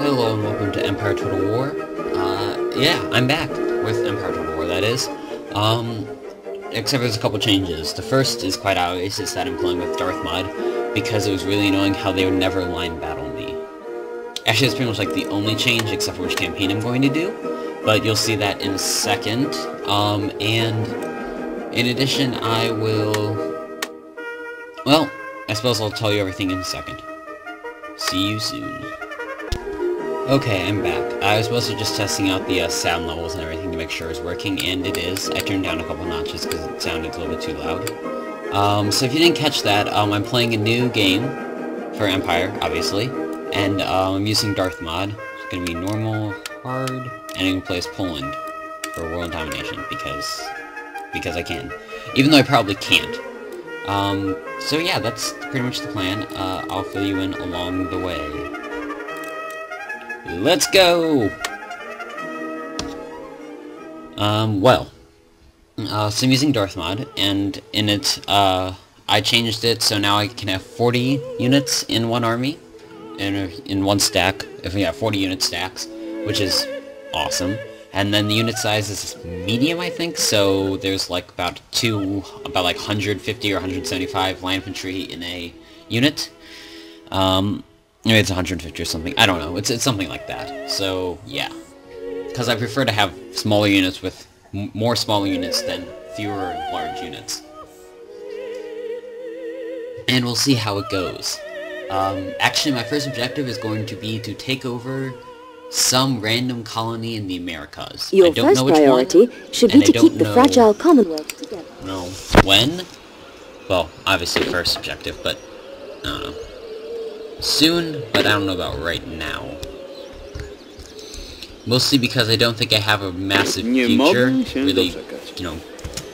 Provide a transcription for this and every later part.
Hello and welcome to Empire Total War. Yeah, I'm back with Empire Total War, that is. Except there's a couple changes. The first is quite obvious, is that I'm playing with Darth Mod, because it was really annoying how they would never line battle me. Actually, it's pretty much like the only change, except for which campaign I'm going to do, but you'll see that in a second. And in addition, I will... Well, I suppose I'll tell you everything in a second. See you soon. Okay, I'm back. I was mostly just testing out the sound levels and everything to make sure it's working, and it is. I turned down a couple notches because it sounded a little bit too loud. So if you didn't catch that, I'm playing a new game for Empire, obviously, and I'm using Darth Mod. It's going to be normal, hard, and I'm going to play as Poland for World Domination because I can. Even though I probably can't. So yeah, that's pretty much the plan. I'll fill you in along the way. Let's go! So I'm using Darth Mod, and in it, I changed it so now I can have 40 units in one army, in one stack, if we have 40 unit stacks, which is awesome. And then the unit size is medium, I think, so there's like about like 150 or 175 light infantry in a unit. Maybe it's 150 or something. I don't know. It's something like that. So, yeah. Because I prefer to have smaller units with more smaller units than fewer large units. And we'll see how it goes. Actually, my first objective is going to be to take over some random colony in the Americas. Your first priority should be to keep the fragile Commonwealth together. No. When? Well, obviously first objective, but I don't know. Soon, but I don't know about right now. Mostly because I don't think I have a massive future, really, you know,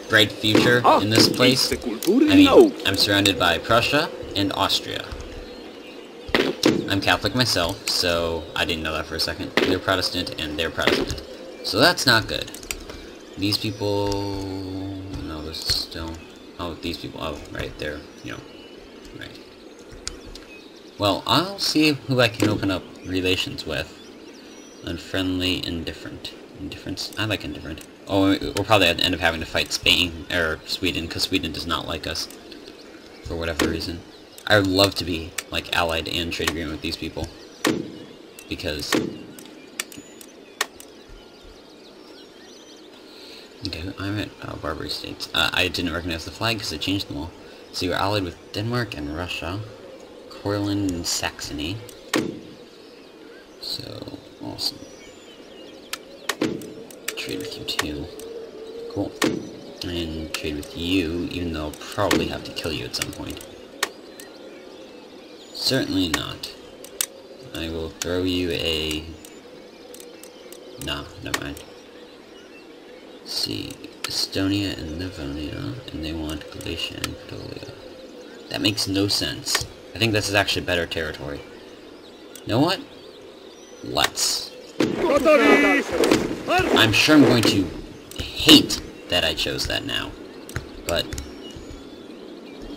bright future in this place. I mean, I'm surrounded by Prussia and Austria. I'm Catholic myself, so I didn't know that for a second. They're Protestant and they're Protestant. So that's not good. These people... No, there's still... Oh, these people... Oh, right, they're, you know... Right. Well, I'll see who I can open up relations with. Unfriendly, indifferent. Indifference? I like indifferent. Oh, we'll probably end up having to fight Spain, or Sweden, because Sweden does not like us. For whatever reason. I would love to be, like, allied and trade agreement with these people. Because... Okay, I'm at Barbary States. I didn't recognize the flag because I changed them all. So you're allied with Denmark and Russia. Courland and Saxony. So, awesome. Trade with you too. Cool. And trade with you, even though I'll probably have to kill you at some point. Certainly not. I will throw you a... Nah, never mind. Let's see, Estonia and Livonia, and they want Galicia and Podolia. That makes no sense. I think this is actually better territory. You know what? Let's. I'm sure I'm going to hate that I chose that now. But...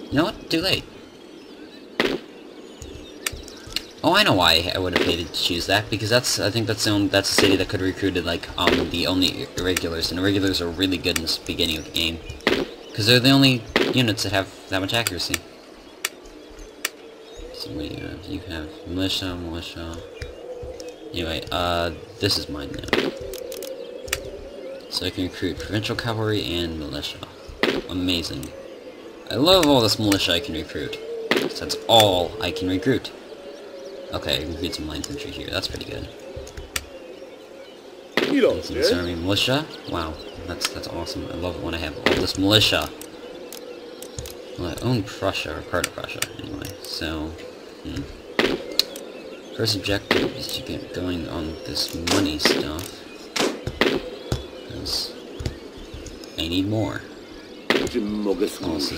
You know what? Too late. Oh, I know why I would have hated to choose that, because I think that's a city that could have recruited, like, the only irregulars, and irregulars are really good in the beginning of the game. Because they're the only units that have that much accuracy. So what do you have? You have militia. Anyway, this is mine now. So I can recruit provincial cavalry and militia. Amazing. I love all this militia I can recruit. So that's all I can recruit. Okay, I can recruit some light infantry here. That's pretty good. Army militia. Wow, that's awesome. I love it when I have all this militia. Well, I own Prussia, or part of Prussia, anyway. So, first objective is to get going on this money stuff. Because I need more. Also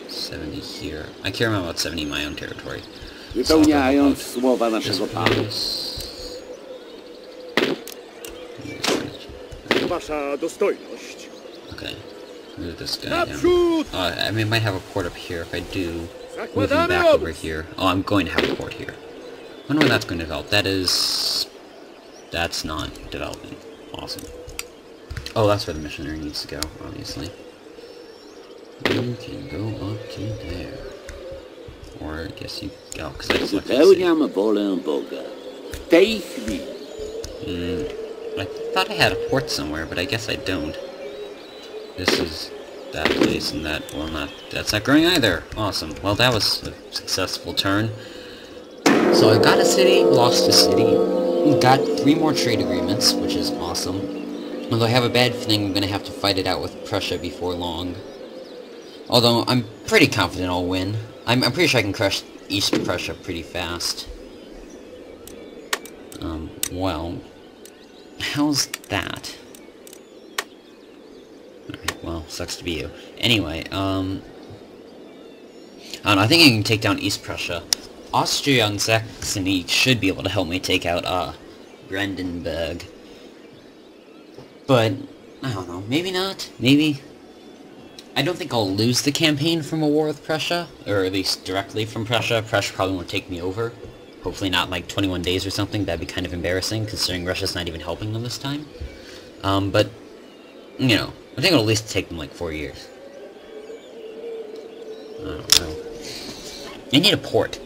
70 here. I care about 70 in my own territory. Wypełniając słowa naszego Pana. Wasza dostojność. Okay. Move this guy down. I might have a port up here. If I do, move him back over here. Oh, I'm going to have a port here. wonder when that's going to develop. That's not developing. Awesome. Oh, that's where the missionary needs to go, obviously. You can go up to there. Or I guess you go, because I selected the city. Spełniam wolę Boga. W tej chwili. I thought I had a port somewhere, but I guess I don't. This is that place, and that's not growing either. Awesome. Well, that was a successful turn. So I got a city, lost a city, got 3 more trade agreements, which is awesome. Although I have a bad feeling I'm gonna have to fight it out with Prussia before long. Although I'm pretty confident I'll win. I'm pretty sure I can crush East Prussia pretty fast. Well, how's that? Alright, well, sucks to be you. Anyway, I don't know, I think I can take down East Prussia. Austria and Saxony should be able to help me take out, Brandenburg. But, I don't know, maybe not, maybe. I don't think I'll lose the campaign from a war with Prussia, or at least directly from Prussia. Prussia probably won't take me over. Hopefully not like 21 days or something. That'd be kind of embarrassing, considering Russia's not even helping them this time. But, you know, I think it'll at least take them like 4 years. I don't know. I need a port.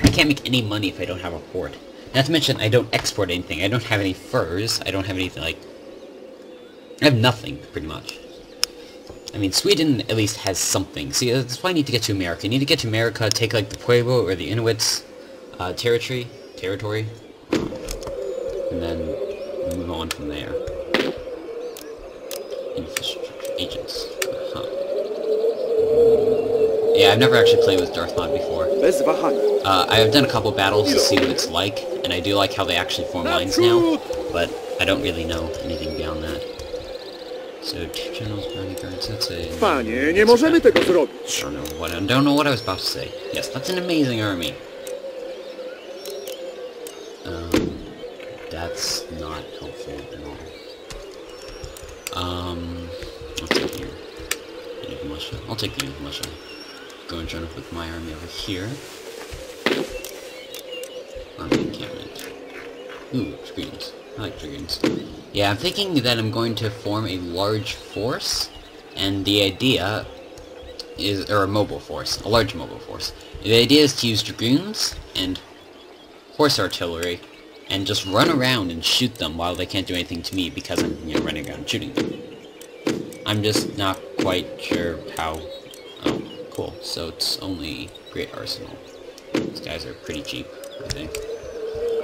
I can't make any money if I don't have a port. Not to mention, I don't export anything. I don't have any furs. I don't have anything, like... I have nothing, pretty much. I mean, Sweden at least has something. See, that's why I need to get to America. I need to get to America, take, like, the Pueblo or the Inuits' territory, and then move on from there. Infrastructure agents. Huh. Yeah, I've never actually played with Darth Mod before. I have done a couple battles to see what it's like, and I do like how they actually form lines now, but I don't really know anything beyond that. So, 2 generals, bodyguards, that's a... Panie, nie możemy tego zrobić. I don't know what I was about to say. Yes, that's an amazing army. That's not helpful at all. What's in here? Unit militia. I'll take the unit militia. Go and join up with my army over here. Army encampment. Ooh, screens. I like dragoons. Yeah, I'm thinking that I'm going to form a large force, and the idea is, or a mobile force, a large mobile force. The idea is to use dragoons and horse artillery, and just run around and shoot them while they can't do anything to me because I'm, you know, running around shooting them. I'm just not quite sure how... Oh, cool. So it's only Great Arsenal. These guys are pretty cheap, I think.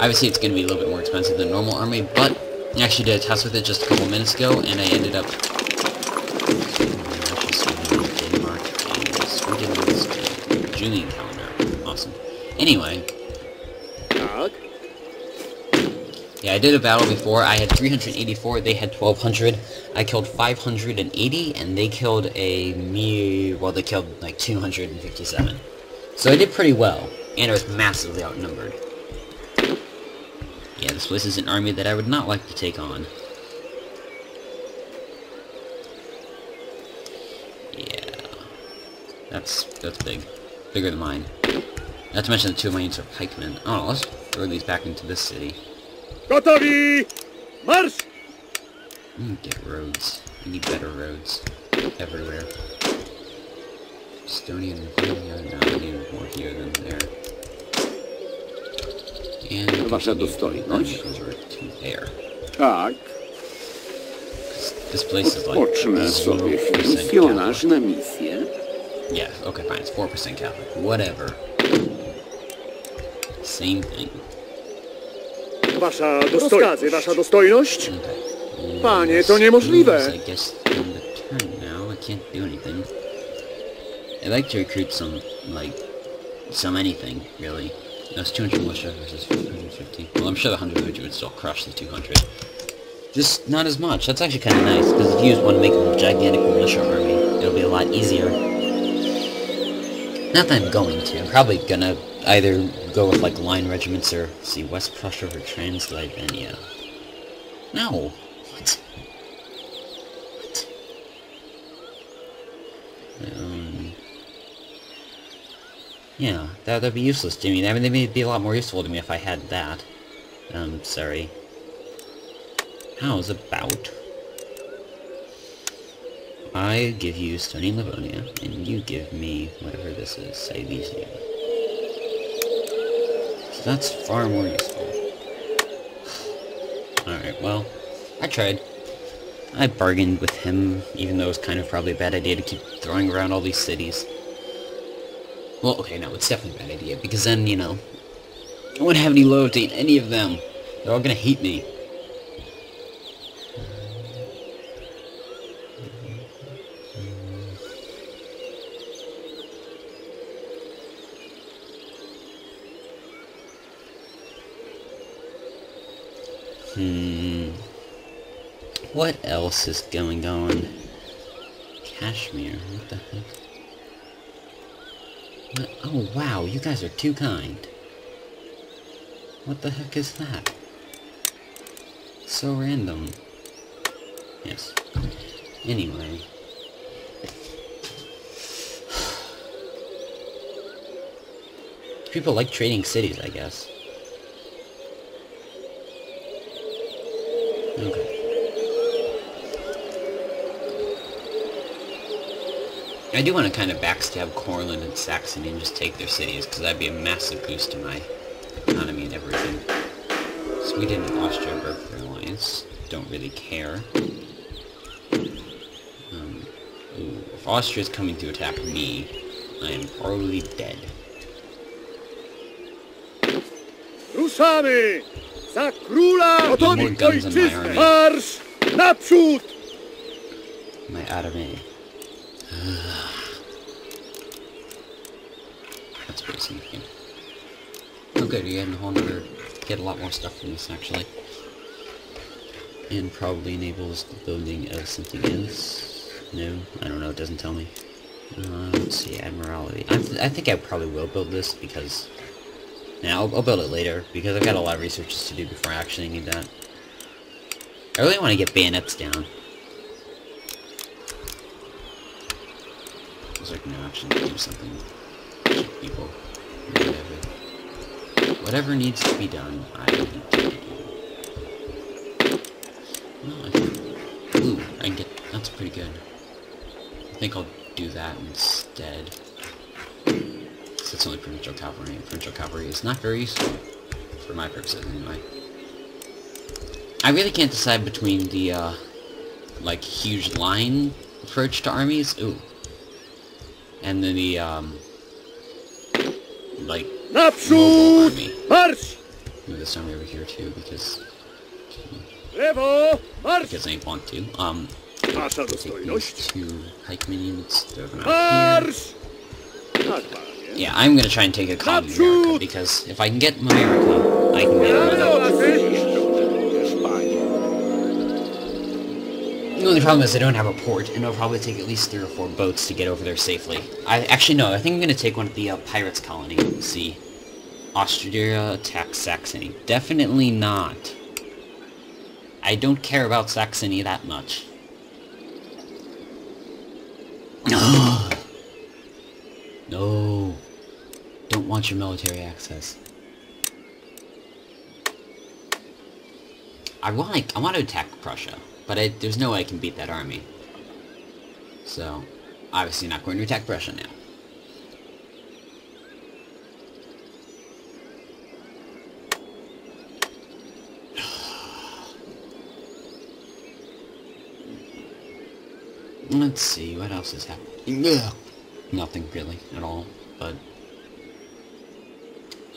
Obviously, it's going to be a little bit more expensive than a normal army, but I actually did a test with it just a couple minutes ago, and I ended up... Denmark, Sweden's Julian calendar. Awesome. Anyway... Yeah, I did a battle before. I had 384, they had 1,200. I killed 580, and they killed they killed like 257. So I did pretty well, and I was massively outnumbered. Yeah, this place is an army that I would not like to take on. Yeah. That's big. Bigger than mine. Not to mention the 2 of my units are pikemen. Oh, let's throw these back into this city. Gotowi! Marsz! Get roads. I need better roads. Everywhere. Estonia and Lithuania. No, I need more here than there. And Wasza dostojność. over to there. Tak. This place is like Odpocznę sobie misjonarz na misję. Yeah, okay, fine. It's 4% Catholic. Whatever. Same thing. Wasza dostojność. Wasza dostojność? Okay. Panie, to niemożliwe. I guess in the turn now, I can't do anything. I like to recruit some anything, really. That's 200 militia versus 150. Well, I'm sure the 100 militia would still crush the 200. Just not as much. That's actually kind of nice, because if you just want to make a gigantic militia army, it'll be a lot easier. Not that I'm going to. I'm probably gonna either go with, like, line regiments or, see, West Prussia or Transylvania. No! What? Yeah, that'd be useless to me. I mean, they'd be a lot more useful to me if I had that. Sorry. How's about... I give you Stony Livonia, and you give me whatever this is, Silesia. So that's far more useful. Alright, well, I tried. I bargained with him, even though it was kind of probably a bad idea to keep throwing around all these cities. Well, okay, no, it's definitely a bad idea, because then, you know, I wouldn't have any loyalty in any of them. They're all gonna hate me. What else is going on? Kashmir, what the heck? What? Oh wow, you guys are too kind. What the heck is that? So random. Yes. Anyway. People like trading cities, I guess. Okay. I do want to kind of backstab Courland and Saxony and just take their cities, because that'd be a massive boost to my economy and everything. Sweden and Austria broke their alliance. Don't really care. Ooh, if Austria's coming to attack me, I am probably dead. Ruszamy! Za króla! Gotowi ojczyzny! Marsz! Naprzód! My army. That's pretty significant. Oh good, we get a lot more stuff from this actually. And probably enables the building of something else. No, I don't know, it doesn't tell me. Let's see, Admiralty. I think I probably will build this because... Now, I'll build it later, because I've got a lot of researches to do before I actually need that. I really want to get bayonets down. I was like, no, actually, do something. Shoot people. Whatever needs to be done, I need to do. Well, I think... Ooh, I can get... That's pretty good. I think I'll do that instead. So it's only provincial cavalry, and provincial cavalry is not very useful. For my purposes, anyway. I really can't decide between the, like, huge line approach to armies. Ooh. And then the, like, mobile army. Marsz! Move this army over here, too, because... Lewo! Marsz! Because I want to. Wasza Take dostojność. these two pikemen units, throw them out here. Marsz! Tak, panie. Yeah, I'm gonna try and take a colony in America, because if I can get America, I can get another. The only problem is I don't have a port, and it'll probably take at least 3 or 4 boats to get over there safely. Actually, no, I think I'm gonna take one of the, pirates' colony. Let's see. Austria attacks Saxony. Definitely not. I don't care about Saxony that much. No. Don't want your military access. I want to attack Prussia, but there's no way I can beat that army. So, obviously not going to attack Prussia now. Let's see, what else is happening? Ugh. Nothing really at all, but...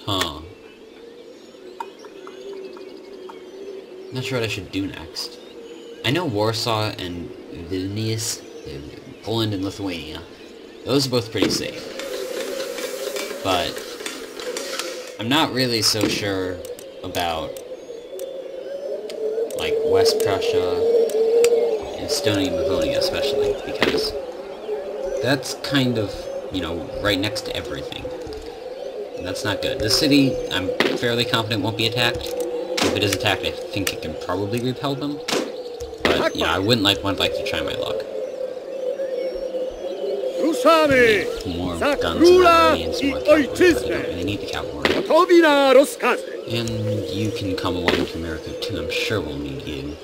Huh. Not sure what I should do next. I know Warsaw and Vilnius, Poland and Lithuania. Those are both pretty safe. But... I'm not really so sure about... like, West Prussia and Stony Livonia especially, because... that's kind of, you know, right next to everything. And that's not good. This city, I'm fairly confident won't be attacked. If it is attacked, I think it can probably repel them. But, yeah, I wouldn't like to try my luck. Ruszamy! more Za guns and króla army and some I more cavalry, but I ojczyznę! don't really need the cavalry. Gotowi na rozkazy! And you can come along to America too, I'm sure we'll need you.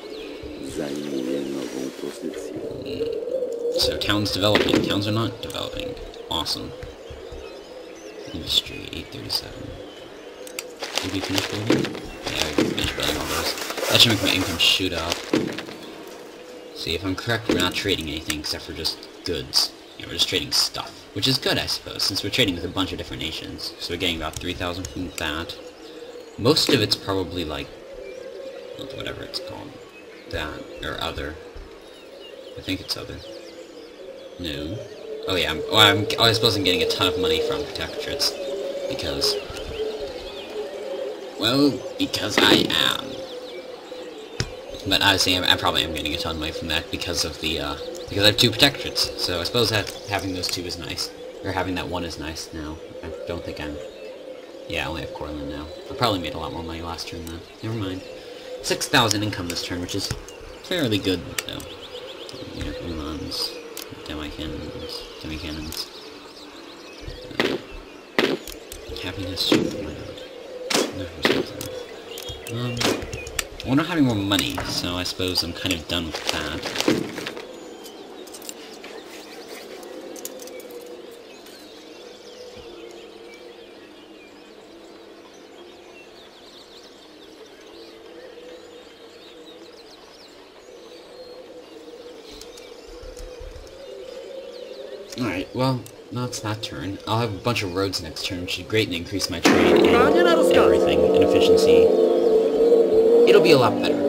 Zajmuję nową pozycję. So towns developing. Towns are not developing. Awesome. Industry 837. Did we finish building? Yeah, we can finish building all those. That should make my income shoot up. See, if I'm correct, we're not trading anything except for just goods. Yeah, we're just trading stuff. Which is good, I suppose, since we're trading with a bunch of different nations. So we're getting about 3,000 from that. Most of it's probably like... whatever it's called. That. Or other. I think it's other. No. Oh yeah, I suppose I'm getting a ton of money from protectorates. Because... well, because I am. But honestly, I probably am getting a ton of money from that because of the, because I have 2 protectorates. So I suppose that having those 2 is nice. Or having that 1 is nice now. I don't think I'm... yeah, I only have Courland now. I probably made a lot more money last turn, though. Never mind. 6,000 income this turn, which is fairly good, though. You know, Ulans, demi-cannons. Happiness, why not? We're not having more money, so I suppose I'm kind of done with that. Alright, well, that's that turn. I'll have a bunch of roads next turn, which should greatly increase my trade and everything, and efficiency. It'll be a lot better.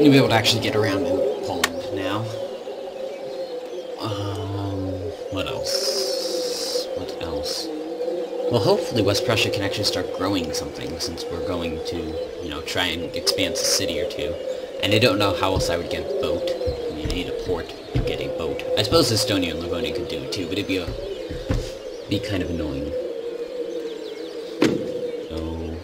You'll be able to actually get around in Poland now. What else? What else? Well, hopefully West Prussia can actually start growing something, since we're going to, you know, try and expand a city or 2. And I don't know how else I would get a boat. I mean, I need a port to get a boat. I suppose Estonia and Livonia could do it too, but it'd be kind of annoying. So...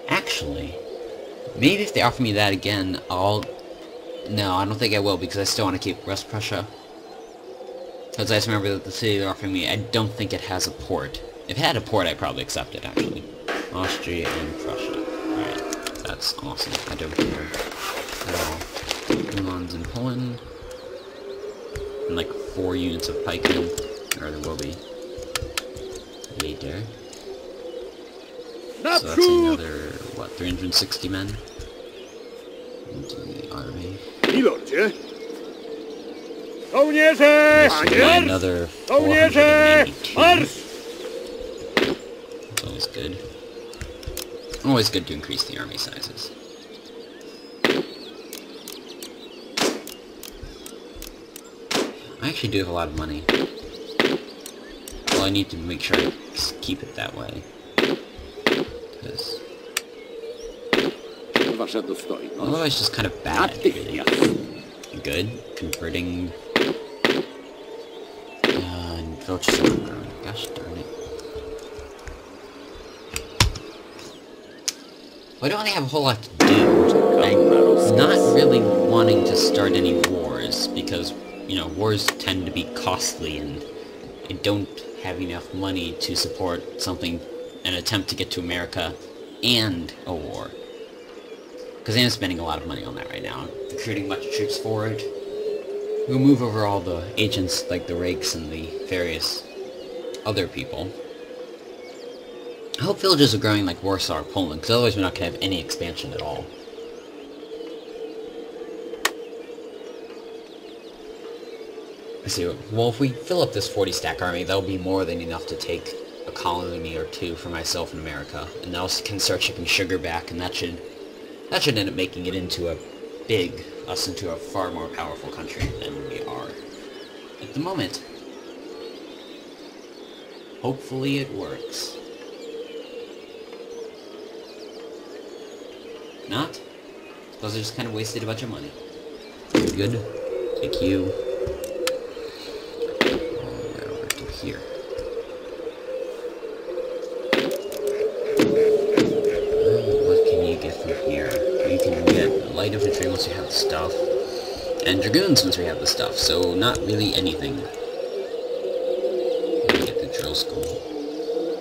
actually, maybe if they offer me that again, I'll... no, I don't think I will, because I still want to keep West Prussia. Because I just remember that the city they're offering me, I don't think it has a port. If it had a port, I'd probably accept it, actually. Austria and Prussia. Alright, that's awesome. I don't care at all. Ulans in Poland. And like 4 units of pikemen. Or there will be. Later. So that's another, what, 360 men? Into the army. Milordzie! Żołnierze! This will be another 492. Marsz! That's always good. Always good to increase the army sizes. I actually do have a lot of money. Well, I need to make sure I keep it that way. Because... Wasza dostojność. otherwise it's just kind of bad, really. Good. Converting... Village overgrown. Gosh darn it. Well, I don't really have a whole lot to do. I'm not really wanting to start any wars, because, you know, wars tend to be costly, and I don't have enough money to support something, an attempt to get to America, and a war. Because I am spending a lot of money on that right now. I'm recruiting a bunch of troops for it. We'll move over all the agents, like the rakes and the various other people. I hope villages are growing like Warsaw or Poland, because otherwise we're not going to have any expansion at all. Let's see, well, if we fill up this 40-stack army, that'll be more than enough to take a colony or 2 for myself in America, and I can start shipping sugar back, and that should end up making it into us into a far more powerful country than we are at the moment. Hopefully it works. Not? Suppose I just kind of wasted a bunch of money. Good. Thank you. We're over to here. What can you get from here? You can get once we have the stuff. And dragoons once we have the stuff, so not really anything. Get the drill school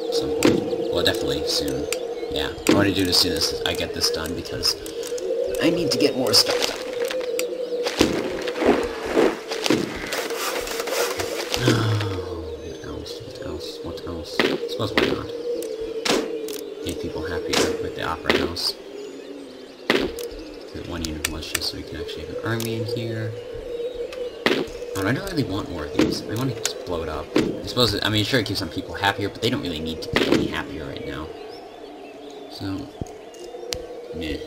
at some point. Well, definitely soon. Yeah, I want to do it as soon as I get this done because I need to get more stuff done. What else? I suppose why not? Make people happier with the opera house. Get one unit of militia so we can actually have an army in here. Oh, I don't really want more of these. I want to just blow it up. I suppose, I mean, sure it keeps some people happier, but they don't really need to be any happier right now. So, meh.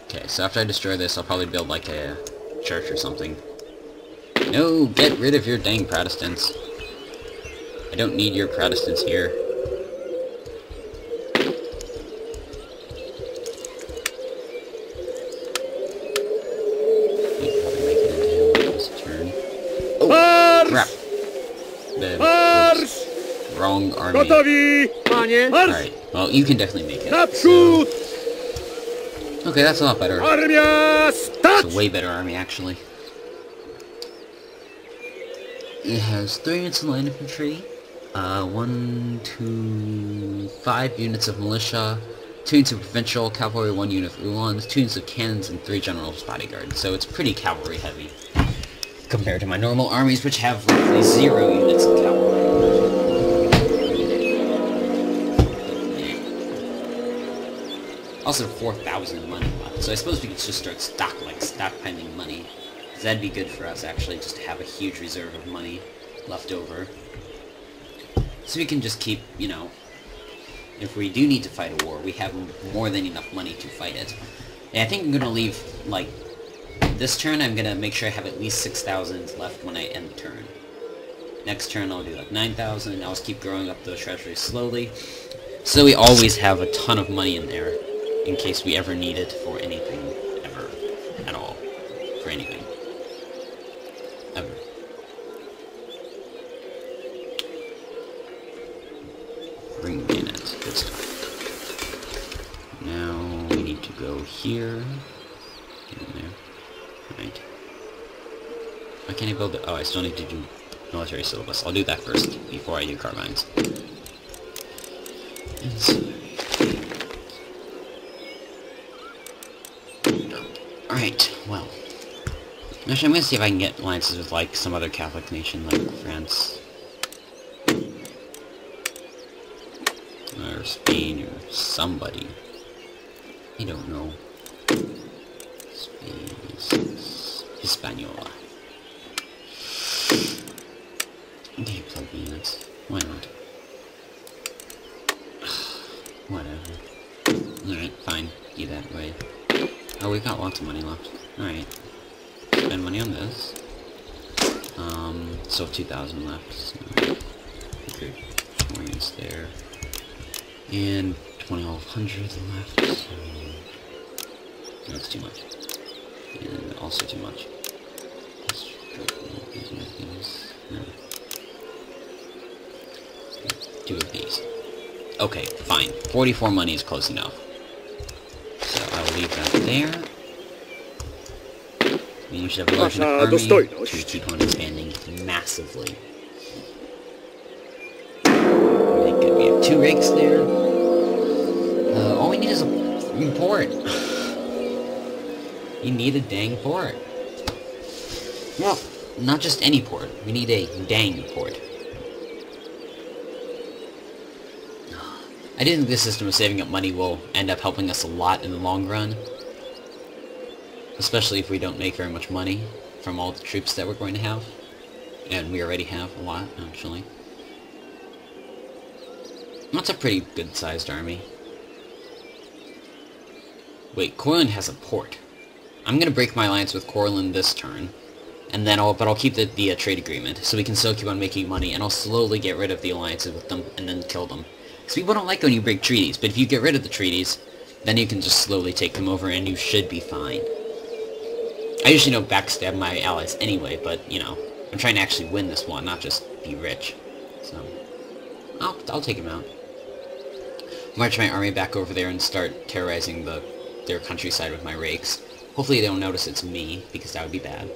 Okay, so after I destroy this, I'll probably build like a church or something. No, get rid of your dang Protestants. I don't need your Protestants here. Probably make it into him this turn. Oh, crap. Wrong army. Alright, well, you can definitely make it. So. Okay, that's a lot better. It's a way better army, actually. It has 3 units of light infantry, 1, 2, 5 units of militia, 2 units of provincial cavalry, 1 unit of Uhlans, 2 units of cannons, and 3 generals' bodyguards. So it's pretty cavalry heavy compared to my normal armies, which have roughly 0 units of cavalry. Also 4,000 money left, so I suppose we could just start stockpiling money. Because that'd be good for us, actually, just to have a huge reserve of money left over. So we can just keep, you know, if we do need to fight a war, we have more than enough money to fight it. And I think I'm going to leave, like, this turn I'm going to make sure I have at least 6,000 left when I end the turn. Next turn I'll do like 9,000, I'll just keep growing up those treasuries slowly. So we always have a ton of money in there, in case we ever need it for anything, ever, at all, for anything. Ever. Bring bayonets, good stuff. Now we need to go here. Get in there. Right. Why can't I build it? Oh, I still need to do military syllabus. I'll do that first, before I do carbines. Alright, well. Actually, I'm gonna see if I can get alliances with, like, some other Catholic nation, like France. Or Spain, or somebody. I don't know. Spain is Hispaniola. Okay, plug units. Why not? Whatever. Alright, fine. Be that way. Oh, we've got lots of money left. Alright. Spend money on this. So 2,000 left. So good. 4 units there. And 2,100 left. So that's too much. And also too much. Let's these. No. 2 of these. Okay, fine. 44 money is close enough. So I will leave that there. And you should have a large enough army to keep on expanding massively. We have 2 rigs there. All we need is a port. You need a dang port. Well, not just any port. We need a dang port. I do think this system of saving up money will end up helping us a lot in the long run. Especially if we don't make very much money from all the troops that we're going to have. And we already have a lot, actually. That's a pretty good-sized army. Wait, Courland has a port. I'm gonna break my alliance with Courland this turn. And then I'll keep the trade agreement, so we can still keep on making money, and I'll slowly get rid of the alliances with them, and then kill them. Because people don't like when you break treaties, but if you get rid of the treaties, then you can just slowly take them over, and you should be fine. I usually don't backstab my allies anyway, but, you know, I'm trying to actually win this one, not just be rich. So, I'll take him out. march my army back over there and start terrorizing their countryside with my rakes. Hopefully they don't notice it's me, because that would be bad.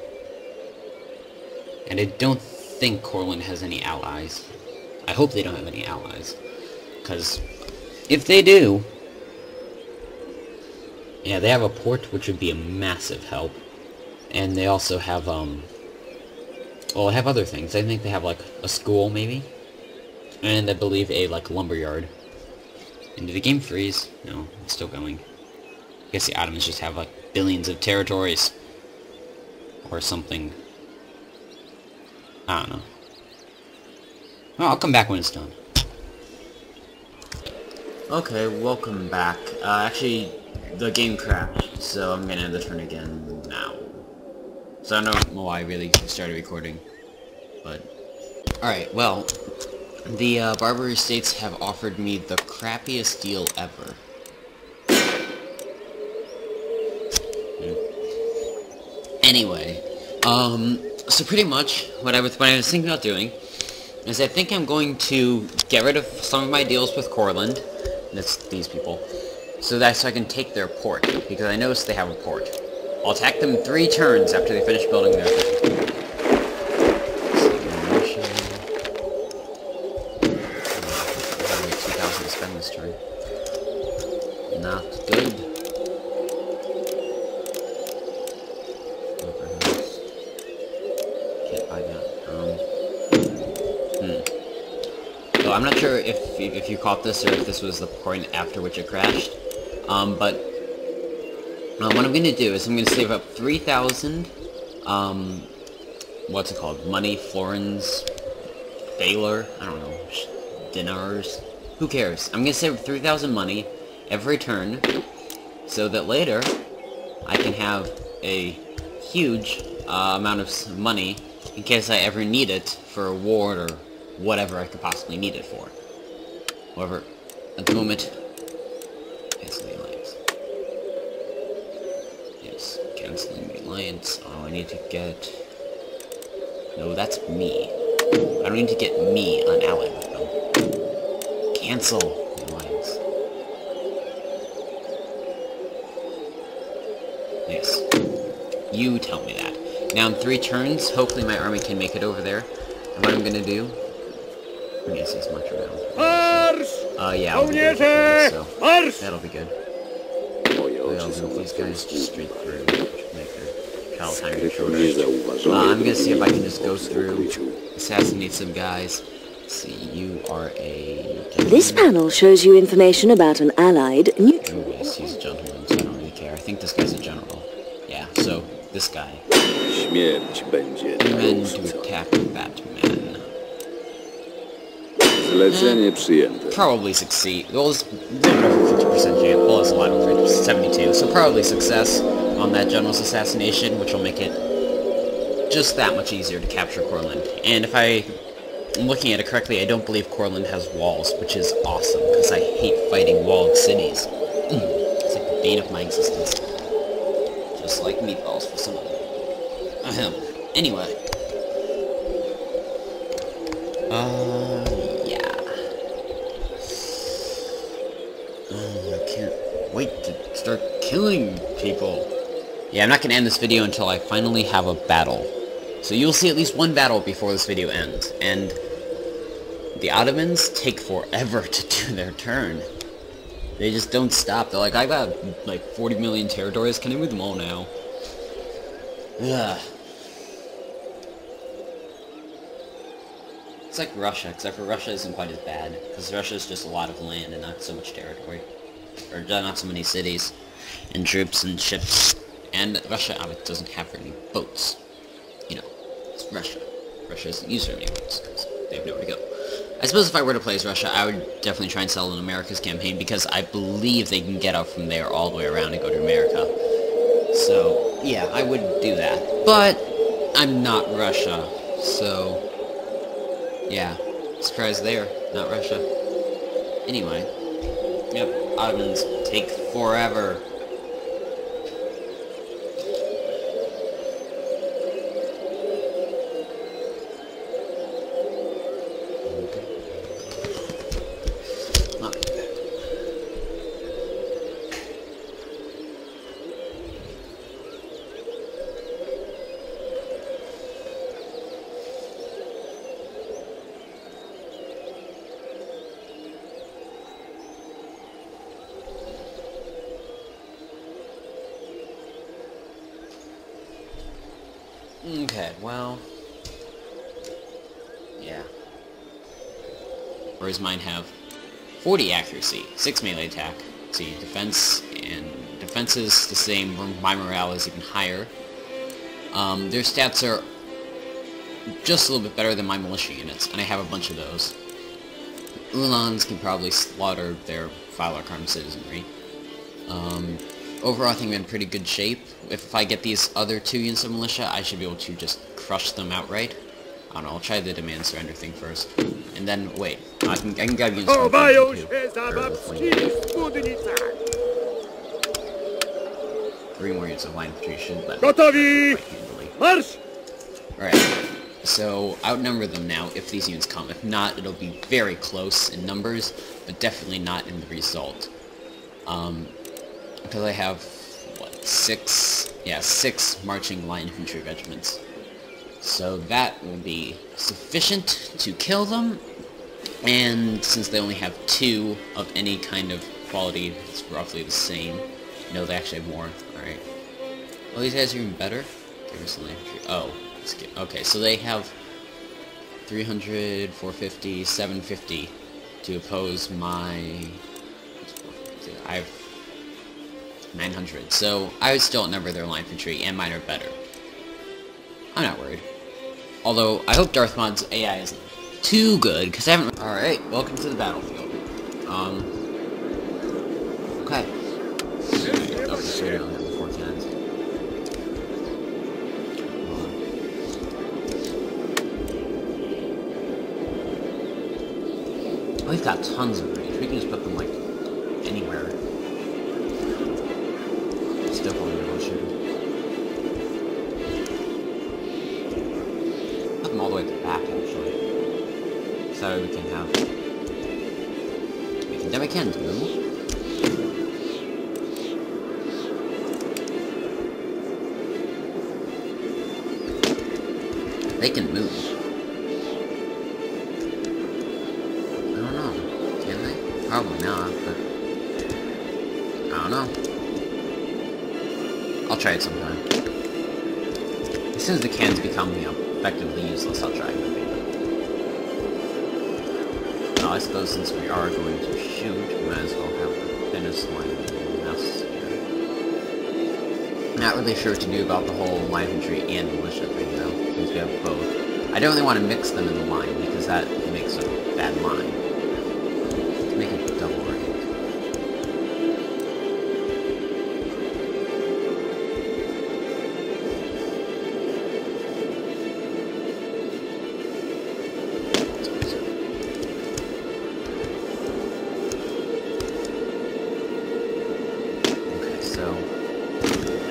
And I don't think Courland has any allies. I hope they don't have any allies. Because if they do... Yeah, they have a port, which would be a massive help. And they also have, well, they have other things. I think they have, like, a school, maybe? And I believe a, like, lumberyard. And did the game freeze? No, it's still going. I guess the Ottomans just have, like, billions of territories. Or something. I don't know. Well, I'll come back when it's done. Okay, welcome back. Actually, the game crashed, so I'm gonna end the turn again now. So I don't know why I really started recording, but... Alright, well, the Barbary States have offered me the crappiest deal ever. Anyway, so pretty much, what I was thinking about doing, is I think I'm going to get rid of some of my deals with Courland, that's these people, so I can take their port, because I noticed they have a port. I'll attack them 3 turns after they finish building their thing. Only 2,000 to spend this turn. Not good. Can't buy that. So I'm not sure if you caught this or if this was the point after which it crashed. But what I'm going to do is I'm going to save up 3,000, what's it called? Money, florins, thaler, I don't know, dinars. Who cares? I'm going to save 3,000 money every turn so that later I can have a huge amount of money in case I ever need it for a war or whatever I could possibly need it for. However, at the moment, cancel the alliance. Yes, canceling the alliance. Oh, I need to get... No, that's me. I don't need to get me unallied with them. Cancel the alliance. Yes. You tell me that. Now in 3 turns, hopefully my army can make it over there. And what I'm gonna do... I guess it's much around. Yeah, I'll be good so that'll be good. These guys just straight through, make their travel time shorter. I'm gonna see if I can just go through, assassinate some guys. Let's see, you are a... This panel shows you information about an allied neutral. Oh yes, he's a gentleman, so I don't really care. I think this guy's a general. Yeah, so, this guy. Śmierć będzie Men to attack Batman. Zlecenie przyjęte. Probably succeed. Well, it's a little bit over 50% chance. Well, it's a lot over 72. So probably success on that general's assassination, which will make it just that much easier to capture Courland. And if I'm looking at it correctly, I don't believe Courland has walls, which is awesome, because I hate fighting walled cities. It's like the bane of my existence. Just like meatballs for some of them. Anyway. Yeah. I can't wait to start killing people. Yeah, I'm not gonna end this video until I finally have a battle. So you'll see at least one battle before this video ends. And the Ottomans take forever to do their turn. They just don't stop. They're like, I got like 40 million territories, can I move them all now? Ugh. It's like Russia, except for Russia isn't quite as bad, because Russia is just a lot of land and not so much territory. Or not so many cities, and troops and ships. And Russia doesn't have any boats. You know, it's Russia. Russia doesn't use very many boats, because they have nowhere to go. I suppose if I were to play as Russia, I would definitely try and sell an America's campaign, because I believe they can get out from there all the way around and go to America. So, yeah, I would do that. But, I'm not Russia, so... yeah, surprise there, not Russia. Anyway, yep, Ottomans take forever. Okay, well... yeah. Whereas mine have 40 accuracy, 6 melee attack. See, defense is the same, my morale is even higher. Their stats are just a little bit better than my militia units, and I have a bunch of those. Uhlans can probably slaughter their Filarkarm citizenry. Overall, I think I'm in pretty good shape. If I get these other 2 units of militia, I should be able to just crush them outright. I don't know, I'll try the demand surrender thing first. And then, wait, I can grab units from Chowają too. się za Or babskimi Lithuania. spódnicach. 3 more units of line infantry should let me Gotowi! quite handily. Marsz! Alright, so outnumber them now if these units come. If not, it'll be very close in numbers, but definitely not in the result. Because I have, what, 6? Yeah, 6 marching line infantry regiments. So that will be sufficient to kill them, and since they only have 2 of any kind of quality, it's roughly the same. No, they actually have more. Alright. Well, these guys are even better. Garrison line infantry. Oh. Okay, so they have 300, 450, 750 to oppose my... I have 900. So I would still outnumber their line infantry, and mine are better. I'm not worried. Although, I hope Darth Mod's AI isn't too good, because I haven't... Alright, welcome to the battlefield. Okay. Oh, so we don't have the 4 cannons. We've got tons of range. We can just put them, like, anywhere. Still probably able to shoot them. Put them all the way at the back, actually. So we can have... Then we can move. They can move. I don't know. Can they? Probably not, but... I don't know. I'll try it sometime. As soon as the cannons become, you know, effectively useless, I'll try it. Now, I suppose since we are going to shoot, we might as well have the thinnest line of mess here. Not really sure what to do about the whole line infantry and militia thing, though, since we have both. I don't really want to mix them in the line, because that makes a bad line. Let's make it double rank.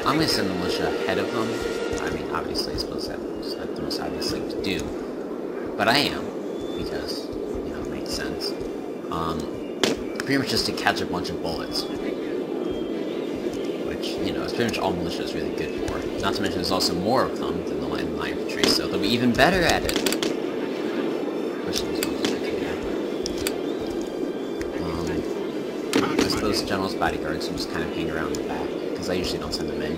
I'm going to send the militia ahead of them. I mean, obviously, I suppose that's the most obvious thing to do. But I am, because, you know, it makes sense. Pretty much just to catch a bunch of bullets. Which, you know, is pretty much all militia is really good for. Not to mention there's also more of them than the line infantry, so they'll be even better at it. Push them as much as I can. I suppose general's bodyguards will just kind of hang around the back. Because I usually don't send them in,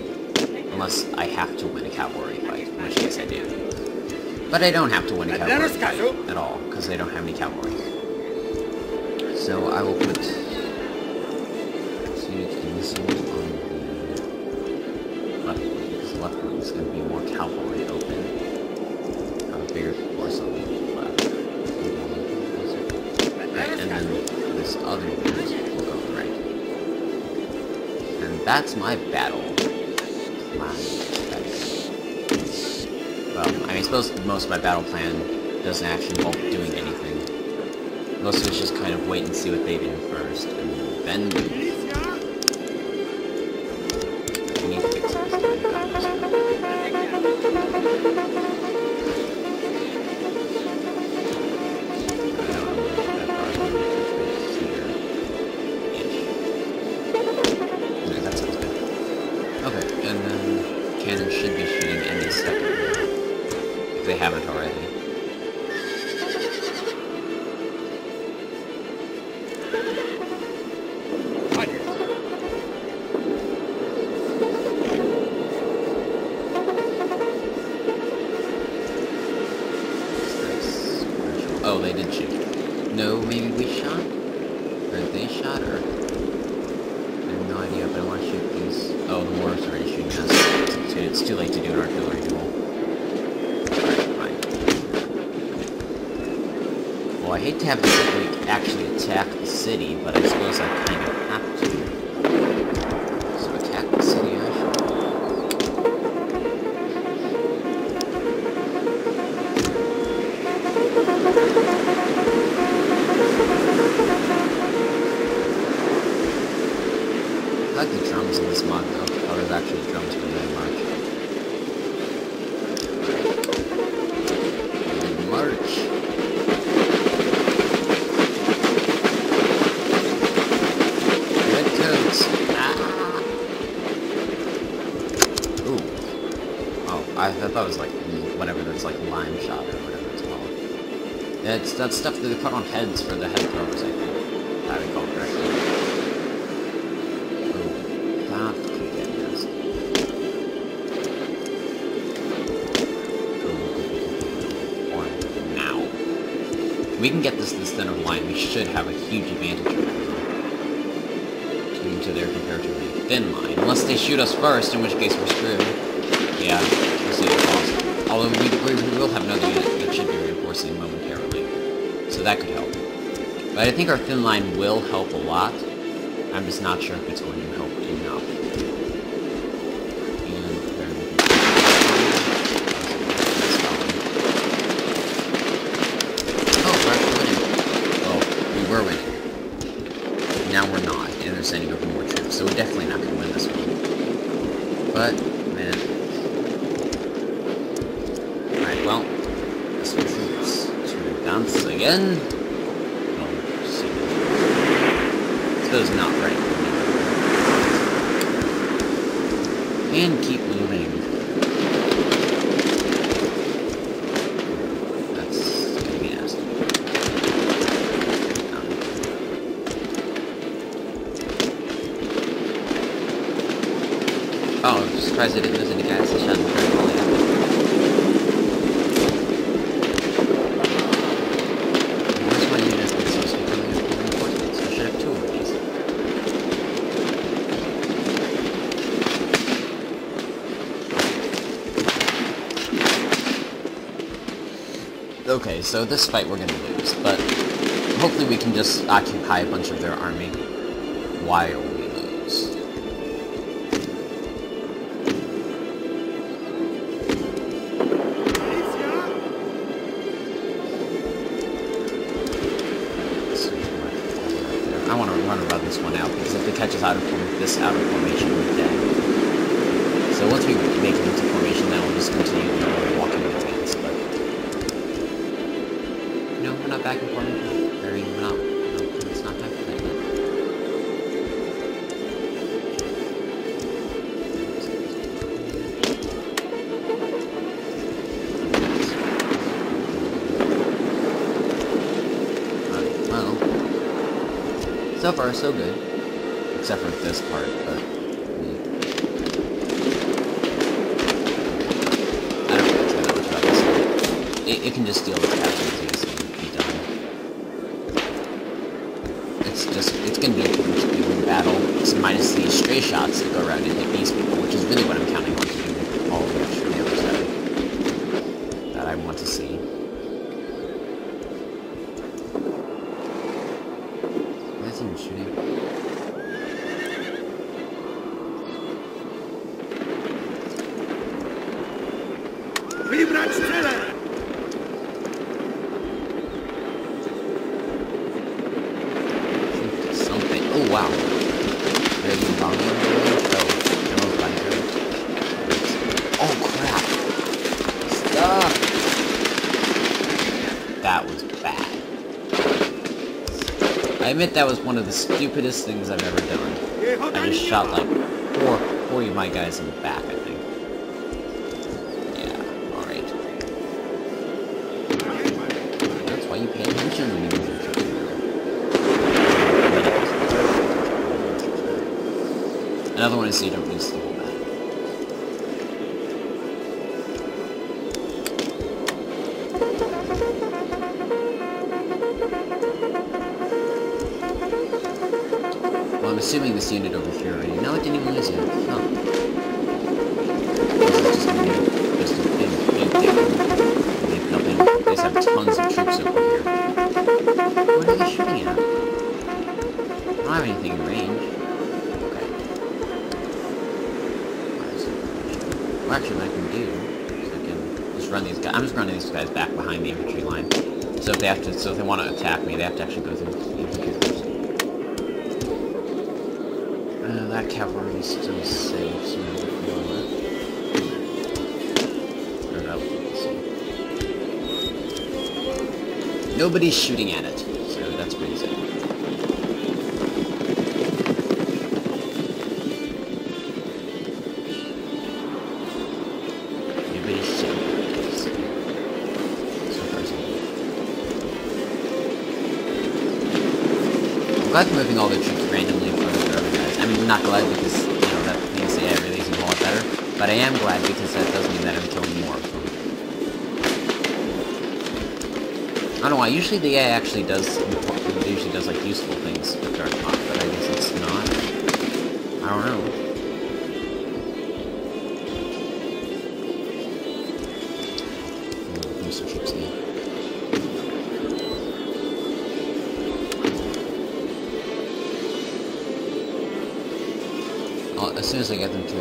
unless I have to win a cavalry fight, in which case I do. But I don't have to win a cavalry fight at all, because they don't have any cavalry. So I will put units in this unit on the left wing, because the left wing is going to be more cavalry open. Have a bigger force on the left. Right, and then this other unit will go on the right. And that's my battle plan. Well, I mean, I suppose most of my battle plan doesn't actually involve doing anything. Most of it's just kind of wait and see what they do first, and then do. We need to fix this. Cannons should be shooting any second, if they haven't already. they did shoot. No, maybe we shot? Or they shot, or... I have no idea, but I want to shoot these. Oh, the mortars are already shooting us. It's too late to do an artillery duel. Alright, fine. Well, I hate to have to actually attack the city, but I suppose I kind of have to. So attack the city, actually. I like the drums in this mod, though. Oh, there's actually drums when they march. And march. Red coats. Ah. Ooh. Oh, I thought it was like whatever that's like lime shot or whatever it's called. It's that stuff that they put on heads for the head throwers, I think. If I recall correctly. We can get this thin of line, we should have a huge advantage over them. To their comparatively thin line. Unless they shoot us first, in which case we're screwed. Yeah, we'll see what's possible. Although we will have another unit that should be reinforcing momentarily. So that could help. But I think our thin line will help a lot. I'm just not sure if it's going to help enough. We're winning. Now we're not, and they're sending over more troops, so we're definitely not going to win this one. But, man. Alright, well, this one troops to advance again. Well, see. Suppose not right. And keep moving. Oh, I'm surprised I didn't lose any guys. I shot them very well, yeah. Where's my unit that's supposed to be coming in for reinforcements? I should have 2 of these. Okay, so this fight we're gonna lose, but hopefully we can just occupy a bunch of their army while we lose. I want to run this one out, because if they catch us out of formation, we're dead. So once we make it into formation, then we'll just continue walking in advance, but... No, we're not back in formation. We're not... No, it's not back in that yet. So far, so good. Except for this part, but... I don't really care that much about this. It can just deal with casualties and be done. It's gonna be a win battle. It's minus the stray shots that go around and hit these people, which is really what I'm counting on to do with all the extra damage that I want to see. Shooting. Something. Oh wow. Ready volume. Oh crap. Stop. That was bad. I admit that was one of the stupidest things I've ever done. I just shot like 40 of my guys in the back, I think. Yeah, alright. That's why you pay attention when you do your troops together. Another one is so you don't lose the whole battle. I'm assuming this unit over here already. No, it didn't even use it. Oh. Just a big thing. They have nothing. They just have tons of troops over here. What are they shooting at? I don't have anything in range. Okay. Well, actually, what I can do is I can just run these guys. I'm just running these guys back behind the infantry line. So if they have to, so if they want to attack me, they have to actually go through the infantry first. That cavalry is still safe, so maybe nobody's shooting at it, so that's pretty safe. Nobody's shooting at it. So far, so good. I'm glad they're moving all their troops randomly from the other guys. I mean, not glad because, you know, that means the AI really isn't a lot better, but I am glad because that does mean that I'm killing more of them. I don't know why, usually the AI actually does, like, useful things with Dark Mod, but I guess it's not. I don't know. Move some troops in. As soon as I get them to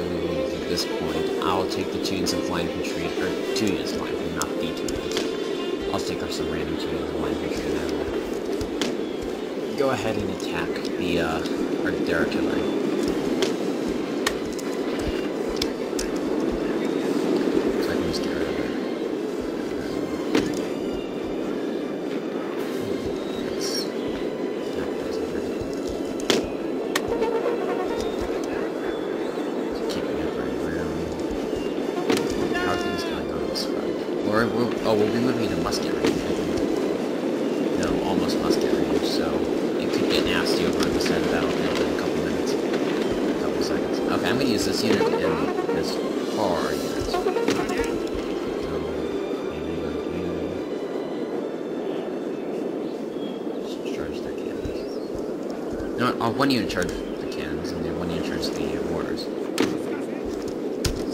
this point, I'll take the 2 units of line infantry, or 2 units of line infantry, not the 2 units. I'll take off some random 2 units of line infantry and then we'll go ahead and attack their artillery. So I can just get rid of it. We'll be moving into musket range, I think. No, almost musket range, so it could get nasty over on this side of the battlefield in a couple minutes. A couple seconds. Okay, I'm going to use this unit and this far unit. So, just charge their cannons. No, one unit charge the cannons, and then one unit charge the mortars.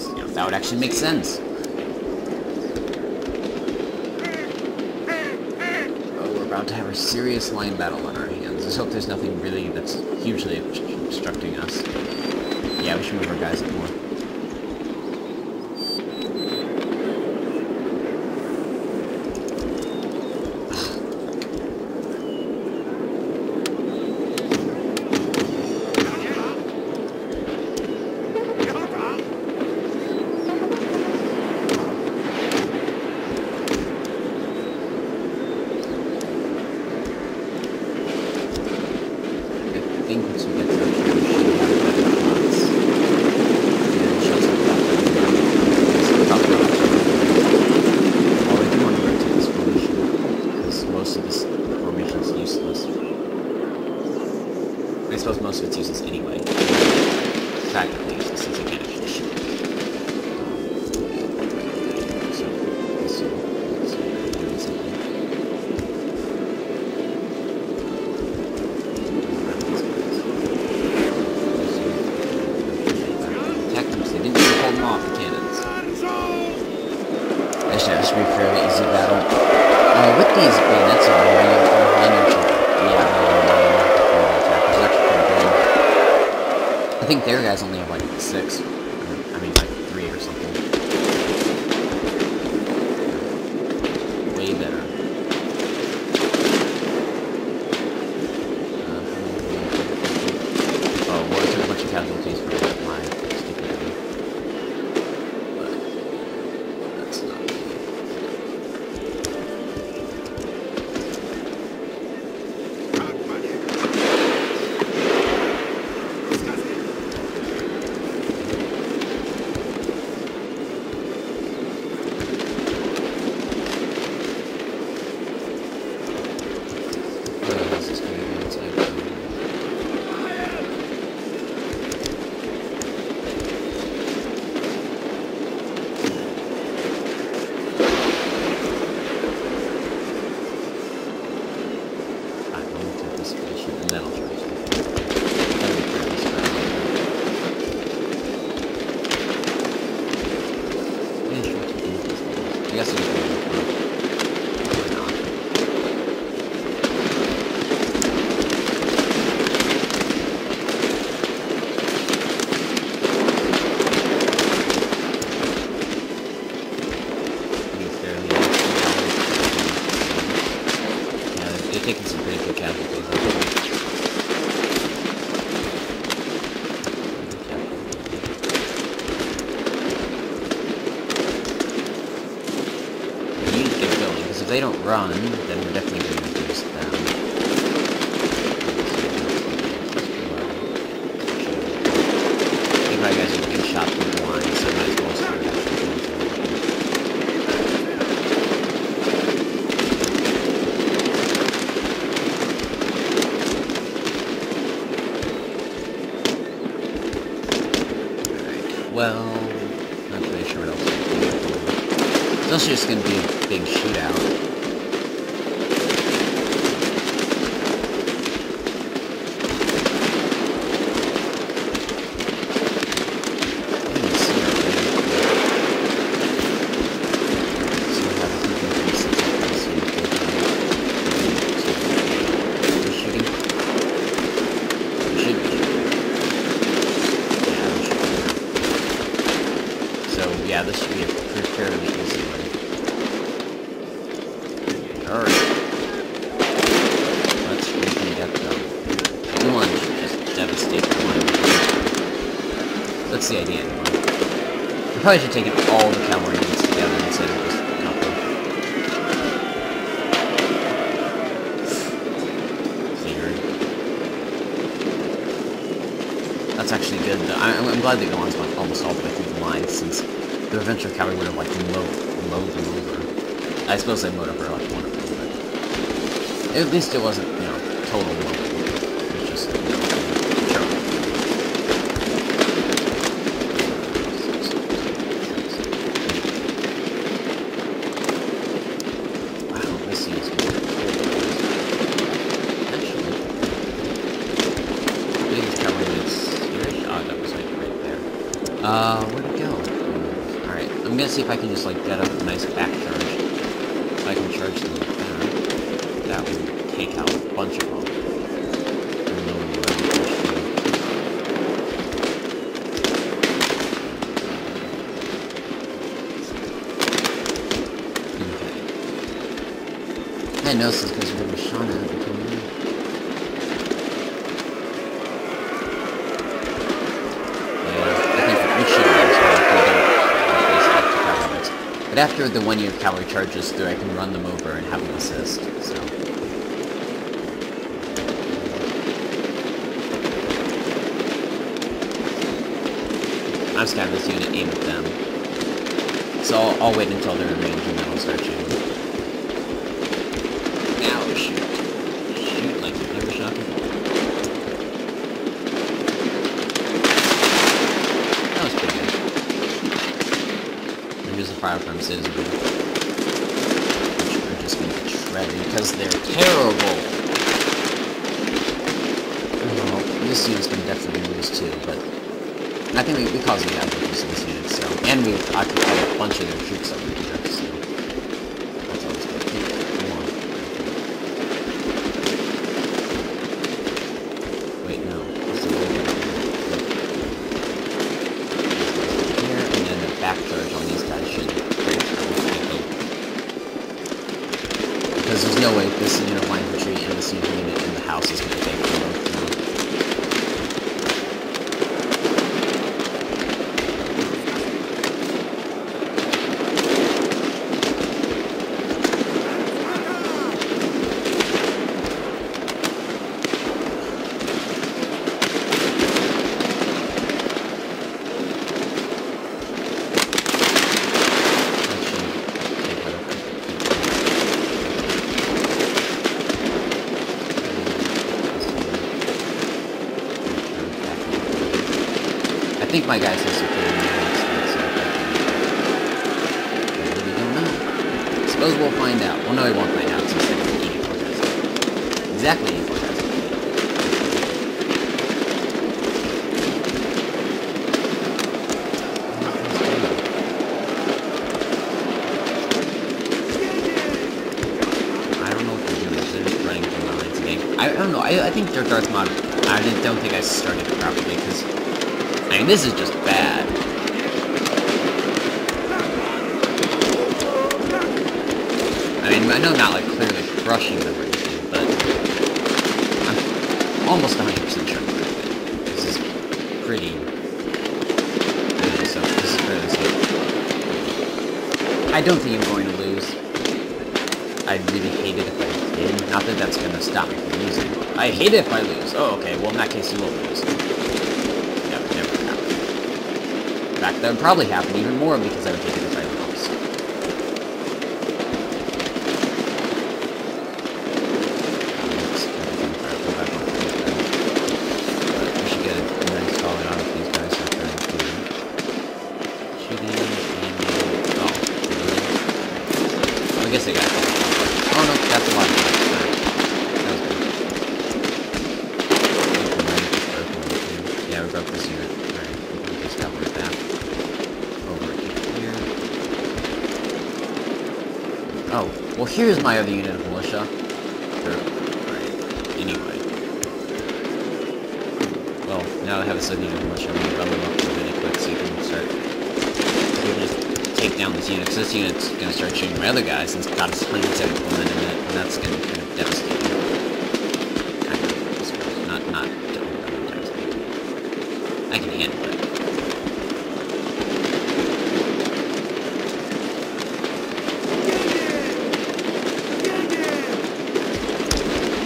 You know, that would actually make sense. To have a serious line battle on our hands. Let's hope there's nothing really that's hugely obstructing us. Yeah, we should move our guys up more. I suppose most of it's useless anyway. Practically useless since I can't actually shoot. So, let's see. Doing something. Attack them, so they didn't even hold them off, the cannons. Actually, that should be a fairly easy battle. With these bayonets on, I think their guys only have like 6. I mean like 3 or something. Way better. Oh, well, it took a bunch of casualties for my stupidity. But that's not good. guess we can. Why not? Yeah, they're taking some pretty good casualties. If they don't run, then we're definitely going to reduce them. These guys are getting shot through the line, so might as well start actually doing Alright, well, not really sure what else to do. It's also just going to be a big shootout. Yeah, this should be a fairly easy one. Alright. Let's freaking get them. One should just devastate the one. That's the idea, anyway. We probably should take all the cavalry units together instead of just a couple. Figured. That's actually good. I'm glad that Golan's went almost all the way through the line, since the Adventure Cavalry would have, like, mowed them over. I suppose they mowed over, like, one of them, but at least it wasn't, you know, total mowing. It was just, you know, terrible. Wow, this seems good. Actually, I think it's cavalry units here. Oh, that was, like, right there. Where'd it go? I'm gonna see if I can just, like, get a nice back charge. If I can charge them like that, that would take out a bunch of them. Okay. I know this is because we're going to be shot at. But after the 1 unit of cavalry charges through, I can run them over and have them assist, so. I'm just gonna have this unit aim at them. So I'll wait until they're in range and then I'll start shooting. Now shoot. Shoot like you've never shot before. That was pretty good. There's the fire premises, which we're just going to get shredded because they're terrible. Well, this unit's going to definitely lose too, but I think we caused the casualties in this unit, so. And we've occupied a bunch of their troops over here, so. That's always good. Come on. Wait, no. This is a little bit here, and then a back charge on these guys should break through. Because there's no way this unit of line retreat and this unit in the house is going to take them. I think my guys are securing the next one, so we don't know. Suppose we'll find out. Well, no, we won't find out since they're 84 guys. Exactly 84 guys. don't know, I think their Darth mod, I don't think I started it properly, because, I mean, this is just bad. I mean, I know I'm not, like, clearly crushing them or anything, but I'm almost 100% sure that this is pretty so this is fairly safe. I don't think I'm going to lose. I'd really hate it if I did. Not that that's going to stop me from losing. I hate it if I lose. Oh, okay, well in that case you will lose. That would never happen. In fact, that would probably happen even more because I would hate it if I lose. I guess I got it. Oh no, that's a lot of time. That was good. Yeah, we broke this unit. Alright, we can just cover that. Over here. Oh, well here's my other unit of militia. Right, anyway. Well, now I have a unit of militia, I'm going to level up really quick so you can start. Take down this unit, because this unit's going to start shooting my other guys, and it's got 170 momentum in it, and that's going to be kind of devastating. Kind of, I suppose. Not devastating. I can handle it.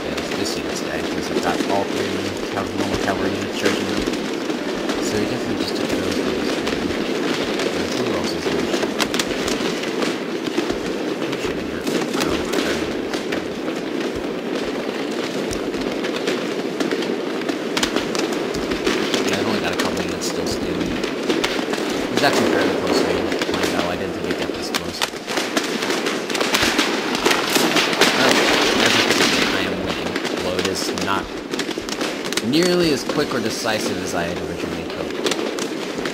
Yeah, this unit's guy, because I've got all three normal cavalry units charging them. So we definitely just took those guys. Who else is there? It's actually fairly close range. My god, I didn't think it'd get this close. Oh, as you can see, I am winning. Although it is not nearly as quick or decisive as I had originally hoped.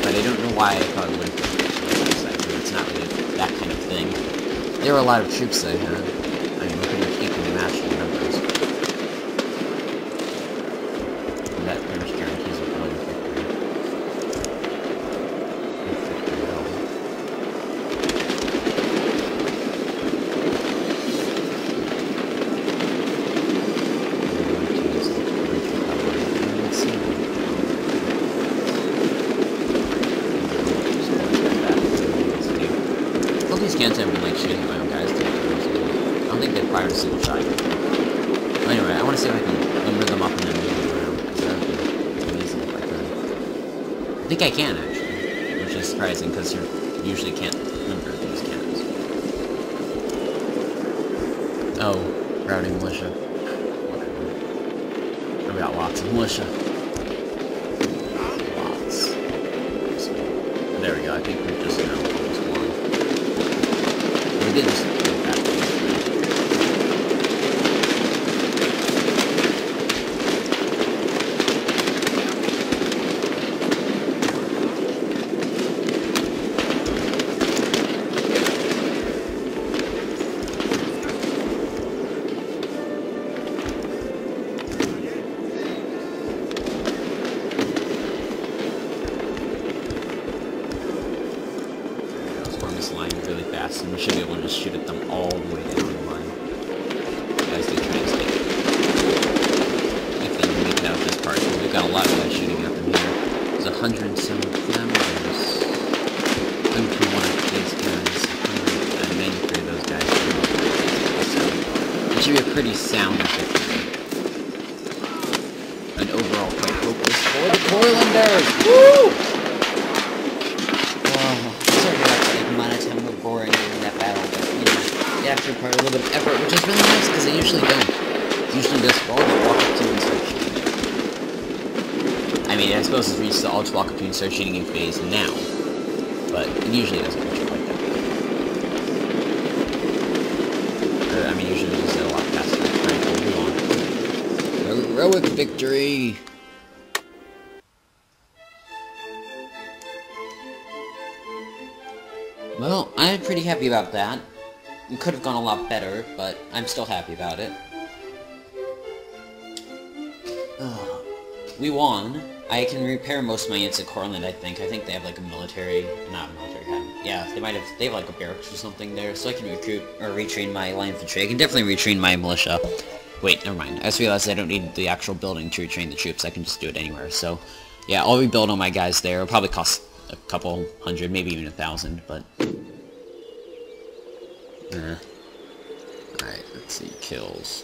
But I don't know why I thought it would be decisive. It's not really that kind of thing. There were a lot of troops I had. I mean, we pretty much equally matched in numbers. And that pretty much guarantees a point of victory. Can't have been like shooting my own guys. I don't think they fired a single shot. Anyway, I want to see if I can number them up and then move them around. Because that would be amazing if I could. I think I can actually, which is surprising because you usually can't number these cannons. Oh, routing militia. Whatever. I've got lots of militia. Lots. So, there we go. I think we've just now. We did this back. Really fast, and we should be able to just shoot at them all the way down the line as they translate. If they can make it out this part, we've got a lot of guys shooting at them here. There's 107 of them, there's 121 of these guys, 193 of those guys. So it should be a pretty sound victory. An overall quite hopeless for the Courlanders! Woo! Boring in that battle, but you know, it actually required a little bit of effort, which is really nice because they usually don't. It's usually just all just walk up to and start shooting. I mean, I suppose it's reached the all just walk up to and start shooting in phase now, but it usually doesn't work like that. I mean, usually it's a lot faster. Alright, we'll move on. Heroic victory! Well, I'm pretty happy about that. It could have gone a lot better, but I'm still happy about it. We won. I can repair most of my units at Courland, I think. I think they have like a military... not a military academy. Yeah, they have like a barracks or something there, so I can recruit or retrain my line infantry. I can definitely retrain my militia. Wait, never mind. I just realized I don't need the actual building to retrain the troops. I can just do it anywhere, so... yeah, I'll rebuild all my guys there. It'll probably cost a couple hundred, maybe even 1,000, but... Alright, let's see. Kills.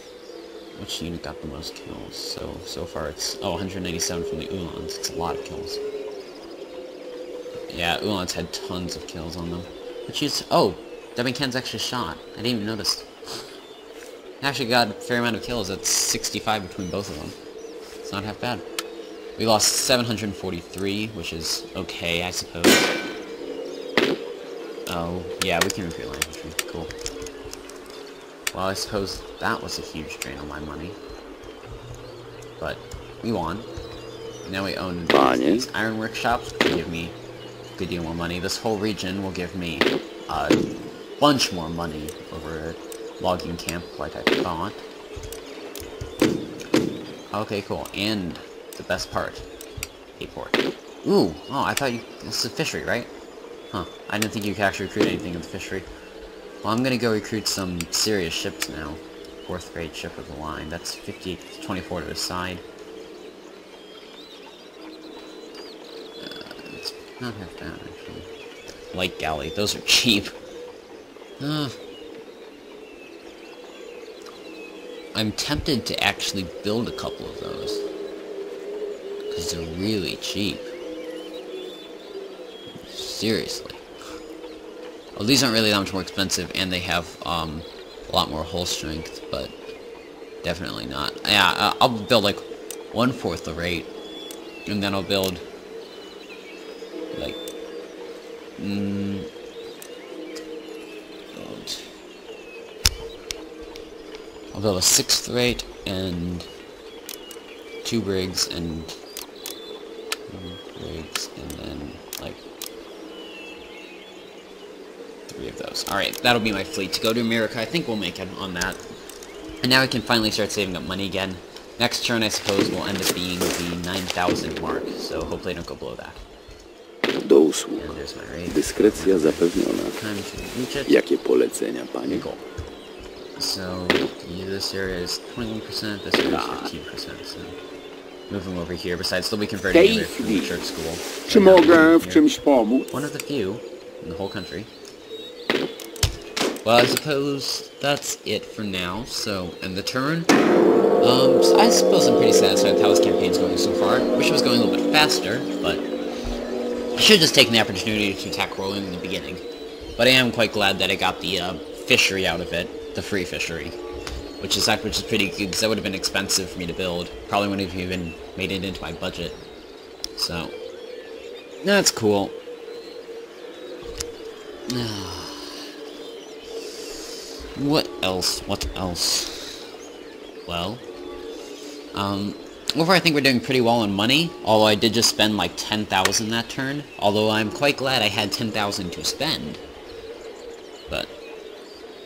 Which unit got the most kills? So far it's... oh, 197 from the Uhlans. It's a lot of kills. Yeah, Uhlans had tons of kills on them. Which is... oh! Demiken's actually shot. I didn't even notice. Actually got a fair amount of kills. That's 65 between both of them. It's not half bad. We lost 743, which is okay, I suppose. Oh, yeah, we can recruit line infantry. Cool. Well, I suppose that was a huge drain on my money. But we won. Now we own these iron workshops, which will give me a good deal more money. This whole region will give me a bunch more money over a logging camp, like I thought. Okay, cool. And the best part, a port. Ooh, oh, I thought this is a fishery, right? Huh, I didn't think you could actually recruit anything in the fishery. Well, I'm gonna go recruit some serious ships now. 4th grade ship of the line. That's 58 to 24 to the side. It's not half bad, actually. Light galley, those are cheap. I'm tempted to actually build a couple of those. Because they're really cheap. Seriously. Well, these aren't really that much more expensive, and they have a lot more hull strength, but definitely not. Yeah, I'll build like 1/4 the rate, and then I'll build like I'll build a 1/6 rate and 2 brigs and then like 3 of those. Alright, that'll be my fleet to go to America. I think we'll make it on that. And now I can finally start saving up money again. Next turn, I suppose, will end up being the 9,000 mark, so hopefully I don't go below that. Do usług. And there's my rate. Dyskrecja zapewniona. Time to reach it. Jakie polecenia, panie? Cool. So, yeah, this area is 21%, this area is 15%, so... move them over here. Besides, they'll be converting Tej it from the church school. Czy mogę w czymś pomóc? One of the few in the whole country. Well, I suppose that's it for now. So, end the turn. So I suppose I'm pretty satisfied with how this campaign's going so far. Wish it was going a little bit faster, but I should have just taken the opportunity to attack Courland in the beginning. But I am quite glad that I got the fishery out of it, the free fishery, which is pretty good because that would have been expensive for me to build. Probably wouldn't have even made it into my budget. So that's cool. What else? What else? Well, overall I think we're doing pretty well on money, although I did just spend like 10,000 that turn, although I'm quite glad I had 10,000 to spend. But,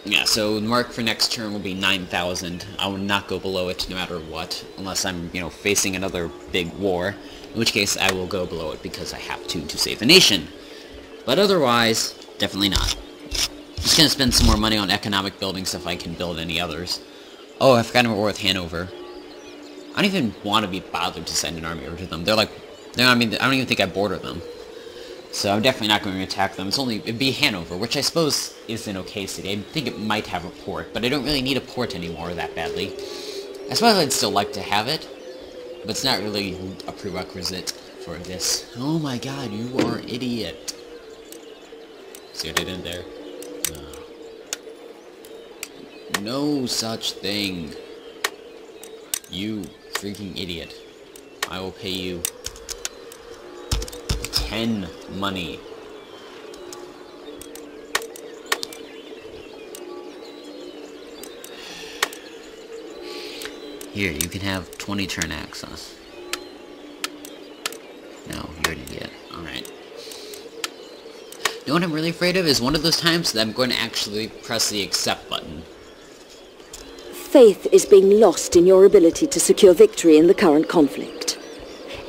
yeah, so the mark for next turn will be 9,000. I will not go below it no matter what, unless I'm, you know, facing another big war, in which case I will go below it because I have to save the nation. But otherwise, definitely not. Just gonna spend some more money on economic buildings if I can build any others. Oh, I forgot about war with Hanover. I don't even want to be bothered to send an army over to them. I mean, I don't even think I border them. So I'm definitely not going to attack them. It'd be Hanover, which I suppose is an okay city. I think it might have a port, but I don't really need a port anymore that badly. I suppose I'd still like to have it, but it's not really a prerequisite for this. Oh my god, you are an idiot. See what I did there? No such thing. You freaking idiot. I will pay you 10 money. Here, you can have 20 turn access. No, you're an idiot. Alright. You know what I'm really afraid of is one of those times that I'm going to actually press the accept button. Faith is being lost in your ability to secure victory in the current conflict.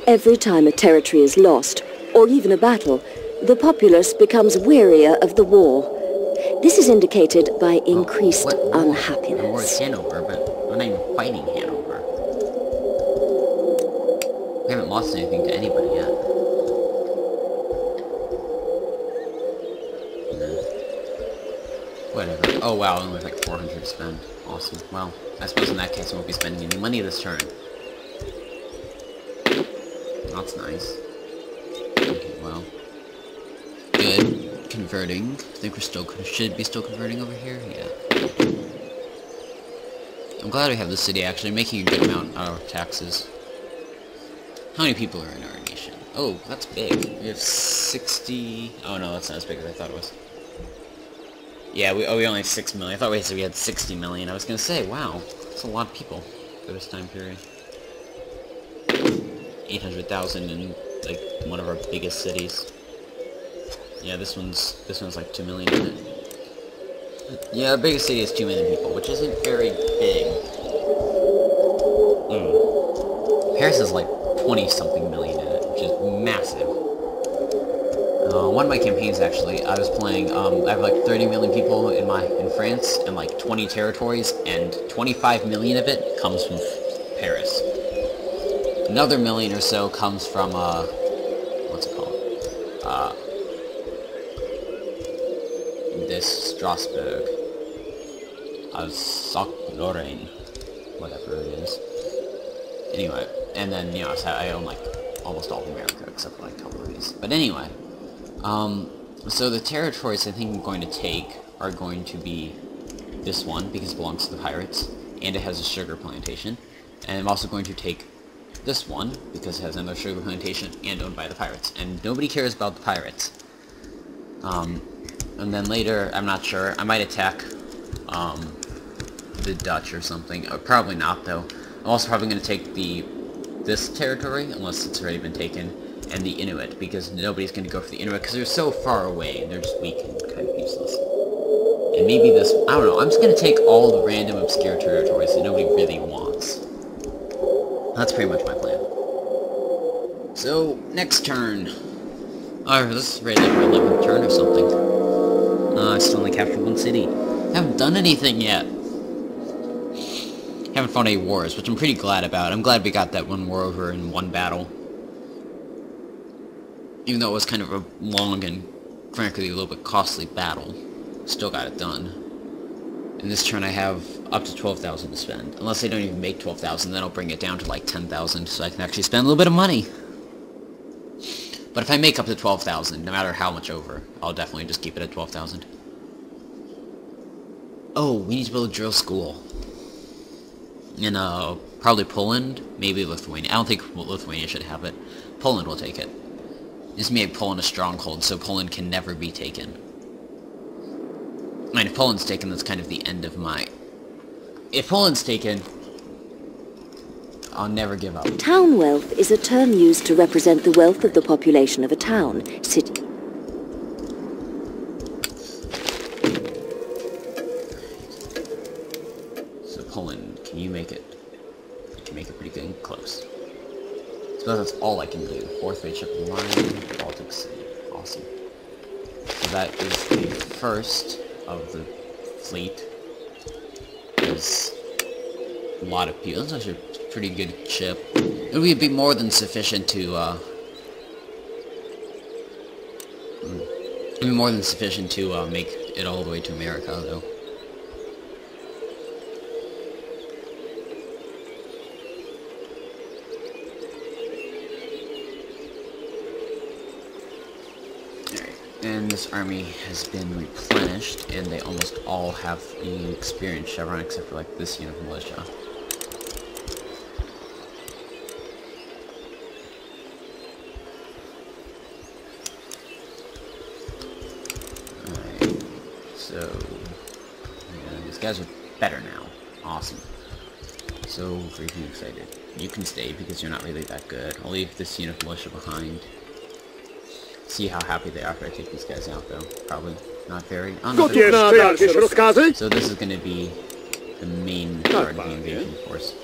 Every time a territory is lost, or even a battle, the populace becomes wearier of the war. This is indicated by increased unhappiness. The war is Hanover, but we're not even fighting Hanover. We haven't lost anything to anybody yet. Whatever. Oh wow, only like 400 to spend. Awesome. Well, I suppose in that case I won't be spending any money this turn. That's nice. Okay, well. Good. Converting. I think we're still should be still converting over here. Yeah. I'm glad we have this city actually making a good amount out of taxes. How many people are in our nation? Oh, that's big. We have 60. Oh no, that's not as big as I thought it was. Yeah, we only have 6 million. I thought we had 60 million. I was gonna say, wow, that's a lot of people for this time period. 800,000 in like one of our biggest cities. Yeah, this one's like 2 million, isn't it? Yeah, our biggest city is 2 million people, which isn't very big. Paris is like 20-something million in it, which is massive. One of my campaigns, actually, I was playing, I have like 30 million people in France, and like 20 territories, and 25 million of it comes from Paris. Another million or so comes from, what's it called? This Strasbourg. Lorraine. Whatever it is. Anyway, and then, you know, I own like almost all of America, except for like a couple of these. But anyway, so the territories I think I'm going to take are going to be this one, because it belongs to the pirates, and it has a sugar plantation. And I'm also going to take this one, because it has another sugar plantation, and owned by the pirates. And nobody cares about the pirates. And then later, I'm not sure, I might attack, the Dutch or something. Probably not, though. I'm also probably going to take this territory, unless it's already been taken, and the Inuit, because nobody's going to go for the Inuit, because they're so far away, and they're just weak and kind of useless. And maybe this, I don't know, I'm just going to take all the random obscure territories that nobody really wants. That's pretty much my plan. So, next turn. Oh, this is right like my 11th turn or something. I still only captured one city. Haven't done anything yet. Haven't fought any wars, which I'm pretty glad about. I'm glad we got that one war over in one battle. Even though it was kind of a long and, frankly, a little bit costly battle. Still got it done. In this turn I have up to 12,000 to spend. Unless I don't even make 12,000, then I'll bring it down to like 10,000, so I can actually spend a little bit of money. But if I make up to 12,000, no matter how much over, I'll definitely just keep it at 12,000. Oh, we need to build a drill school. In, probably Poland, maybe Lithuania. I don't think Lithuania should have it. Poland will take it. This made Poland a stronghold, so Poland can never be taken. I mean, if Poland's taken, that's kind of the end of my... If Poland's taken, I'll never give up. Town wealth is a term used to represent the wealth of the population of a town, city. So Poland, can you make it? You can make it pretty good and close. So that's all I can do. 4th rate ship line, Baltic Sea. Awesome. So that is the first of the fleet. There's a lot of people. That's actually a pretty good ship. It would be more than sufficient to, make it all the way to America, though. And this army has been replenished, and they almost all have the experience chevron, except for like this unit of militia. Alright, so yeah, these guys are better now. Awesome. So freaking excited. You can stay because you're not really that good. I'll leave this unit of militia behind. See how happy they are after I take these guys out, though. Probably not very. Oh, no, Jeszcze jakieś rozkazy? so this is going to be the main part of the invasion force.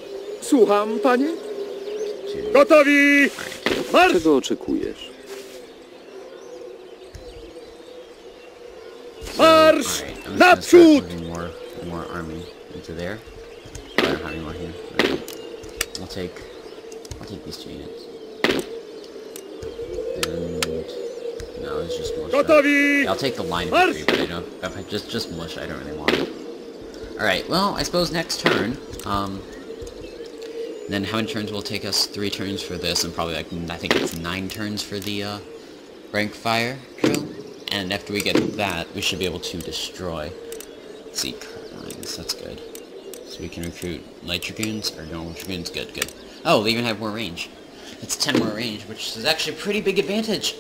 Słucham, panie? To... Gotowi! Marsz! Czego oczekujesz? Marsz! Alright, I'm just Naprzód! gonna start moving more army into there. I don't have any more here. Okay. I'll take these 2 units. And no, it's just militia. Gotowi! I'll take the line infantry, but I don't. If I just militia, I don't really want it. All right. Well, I suppose next turn. Then how many turns will take us? 3 turns for this, and probably like I think it's 9 turns for the rank fire drill. And after we get that, we should be able to destroy. Let's see, lines. That's good. So we can recruit light dragoons or normal dragoons. Good, good. Oh, they even have more range. It's 10 more range, which is actually a pretty big advantage.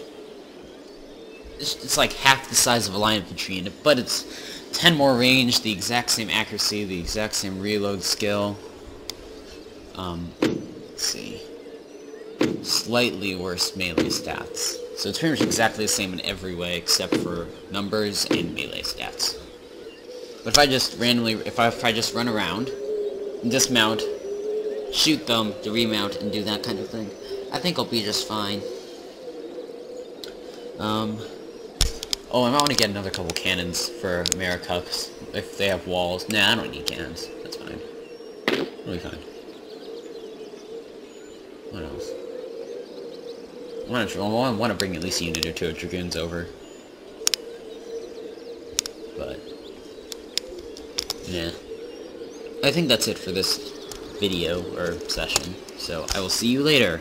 It's like half the size of a line infantry, but it's 10 more range, the exact same accuracy, the exact same reload skill. Let's see. Slightly worse melee stats. So it's pretty much exactly the same in every way except for numbers and melee stats. But if I just randomly, if I just run around, dismount, shoot them, to remount, and do that kind of thing, I think I'll be just fine. Oh, I might want to get another couple cannons for America, if they have walls. Nah, I don't need cannons. That's fine. It'll be fine. What else? I want to bring at least a unit or 2 of dragoons over. But... yeah. I think that's it for this video, or session. So, I will see you later.